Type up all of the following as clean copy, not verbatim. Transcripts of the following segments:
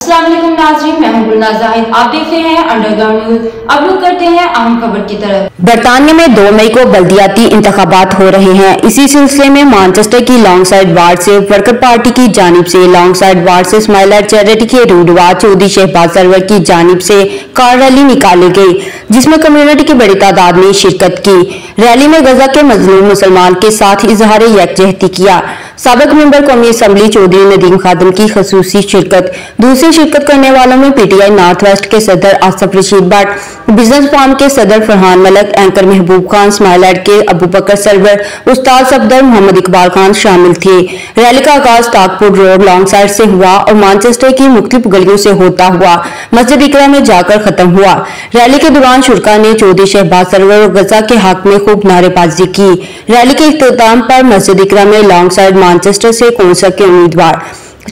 अस्सलाम वालेकुम नाज़रीन, मैं हूं गुलनाज़ ज़ाहिद। आप देख रहे हैं अंडरग्राउंड न्यूज। अब लोग करते हैं अहम खबर की तरफ। बरतानिया में 2 मई को बल्दियाती इंतखाबात हो रहे हैं। इसी सिलसिले में मैनचेस्टर की लॉन्ग साइड वार्ड से वर्कर पार्टी की जानिब से लॉन्ग साइड वार्ड से स्माइल एट चैरिटी के रूडवा चौधरी शहबाज सरवर की जानिब से कार रैली निकाली गई, जिसमें कम्युनिटी की बड़ी तादाद ने शिरकत की। रैली में गजा के मजलूम मुसलमान के साथ इजहार यकजहती किया। साबिक मेंबर कौमी असम्बली चौधरी नदीम खादिम की खसूसी शिरकत। दूसरे शिरकत करने वालों में पीटीआई नॉर्थ वेस्ट के सदर आसफ रशीद भट्ट, बिजनेस फॉर्म के सदर फरहान मलक, एंकर महबूब खान, स्माइल एट के अबू बकर सरवर, उस्ताद सफदर, मोहम्मद इकबाल खान शामिल थे। रैली का आगाज ताकपुर रोड लॉन्ग साइड से हुआ और मैनचेस्टर की मुख्तलिफ गलियों से होता हुआ मस्जिद इकरा में जाकर खत्म हुआ। रैली के दौरान शुरका ने चौधरी शहबाज सरवर और गजा के हक में खूब नारेबाजी की। रैली के इख्तिताम पर मस्जिद इकरा में लॉन्ग साइड मैनचेस्टर से कौंसल के उम्मीदवार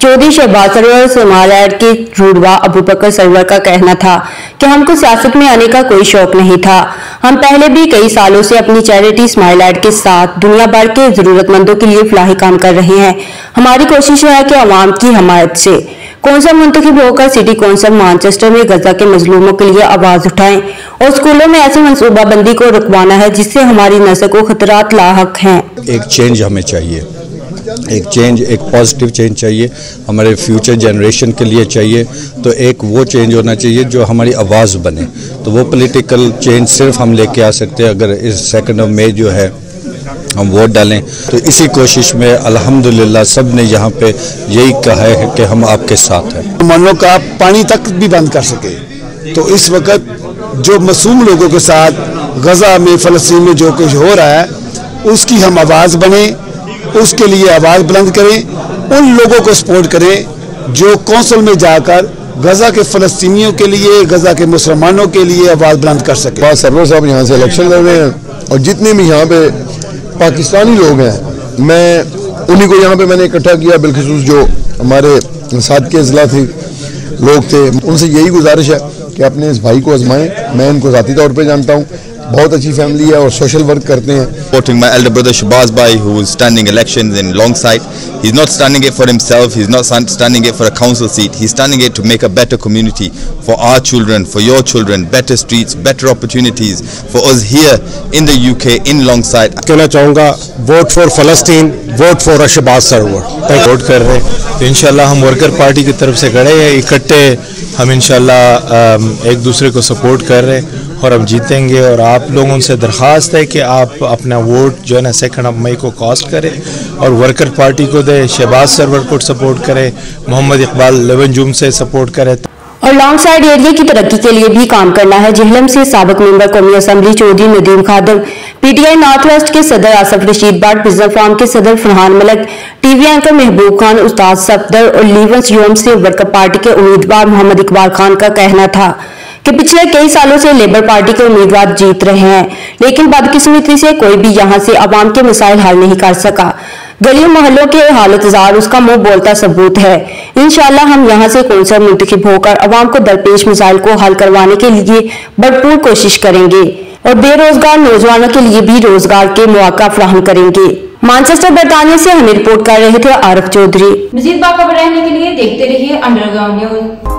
चौधरी शहबाज सरवर स्माइल एट के रूडवा अबू बकर सरवर का कहना था कि हमको सियासत में आने का कोई शौक नहीं था। हम पहले भी कई सालों से अपनी चैरिटी स्माइल एट के साथ दुनिया भर के जरूरतमंदों के लिए फलाही काम कर रहे हैं। हमारी कोशिश है कि अवाम की हमायत से कौंसल मुंतखब होकर सिटी कौंसल मैनचेस्टर में गजा के मजलूमों के लिए आवाज उठाएं और स्कूलों में ऐसी मनसूबाबंदी को रुकवाना है जिससे हमारी नस्ल को खतरात लाहक हैं। एक चेंज हमें चाहिए, एक चेंज, एक पॉजिटिव चेंज चाहिए, हमारे फ्यूचर जनरेशन के लिए चाहिए। तो एक वो चेंज होना चाहिए जो हमारी आवाज़ बने। तो वो पॉलिटिकल चेंज सिर्फ हम लेके आ सकते हैं अगर इस 2 मई जो है हम वोट डालें। तो इसी कोशिश में अल्हम्दुलिल्लाह सब ने यहाँ पे यही कहा है कि हम आपके साथ हैं। मनों का पानी तक भी बंद कर सके। तो इस वक्त जो मासूम लोगों के साथ गजा में फ़लस्तीन में जो कुछ हो रहा है उसकी हम आवाज़ बने, उसके लिए आवाज़ बुलंद करें, उन लोगों को सपोर्ट करें जो कौंसिल में जाकर गजा के फ़लस्तीनियों के लिए, गजा के मुसलमानों के लिए आवाज़ बुलंद कर सके। सरवर साहब यहाँ से इलेक्शन लड़ रहे हैं और जितने भी यहाँ पे पाकिस्तानी लोग हैं मैं उन्हीं को यहाँ पे मैंने इकट्ठा किया। बिलखसूस जो हमारे साथ के अजला थे लोग थे उनसे यही गुजारिश है कि अपने इस भाई को आजमाएं। मैं इनको ज़ाती तौर पे जानता हूँ, बहुत अच्छी फैमिली है और सोशल वर्क करते हैं। Supporting my elder brother Shahbaz Bhai, who is standing elections in Longside. He's not standing it for himself. He's not standing it for a council seat. He's standing it to make a better community for our children, for your children, better streets, better opportunities for us here in the UK, in Longside. कहना चाहूँगा vote for फ़लस्तीन, vote for Shahbaz Sarwar. Vote कर रहे हैं तो इंशाल्लाह हम worker party की तरफ से खड़े हैं इकट्ठे। हम इंशाल्लाह एक दूसरे को सपोर्ट कर रहे हैं और हम जीतेंगे। और आप लोगों से दरख्वास्त है कि आप अपना वोट जो है ना 2 मई को कास्ट करें और वर्कर पार्टी को दे, शहबाज सरवर को सपोर्ट करें, मोहम्मद इकबाल लवंजुम से सपोर्ट करें और लॉन्ग साइड एरिया की तरक्की के लिए भी काम करना है। जहलम से साबिक मेंबर कौमी असम्बली चौधरी नदीम खादिम, पीटीआई नॉर्थ वेस्ट के सदर आसफ रशीद भट्ट, बिजनेस फॉर्म के सदर फरहान मलक, टीवी एंकर महबूब खान, उस्ताद सफदर और लीवर्स यूएम से वर्कर पार्टी के उम्मीदवार मोहम्मद इकबाल खान का कहना था कि पिछले कई सालों से लेबर पार्टी के उम्मीदवार जीत रहे हैं, लेकिन बदकिस्मती से कोई भी यहां से अवाम के मसाइल हल नहीं कर सका। गलियों मोहल्लों के हालत जार उसका मुंह बोलता सबूत है। इंशाल्लाह हम यहां से कौंसल मुंतखब होकर अवाम को दरपेश मसाइल को हल करवाने के लिए भरपूर कोशिश करेंगे और बेरोजगार नौजवानों के लिए भी रोजगार के मौका फराहम करेंगे। मैनचेस्टर बरतानिया से हमें रिपोर्ट कर रहे थे आरिफ चौधरी। मजीद बाखबर रहने के लिए देखते रहिए अंडरग्राउंड न्यूज।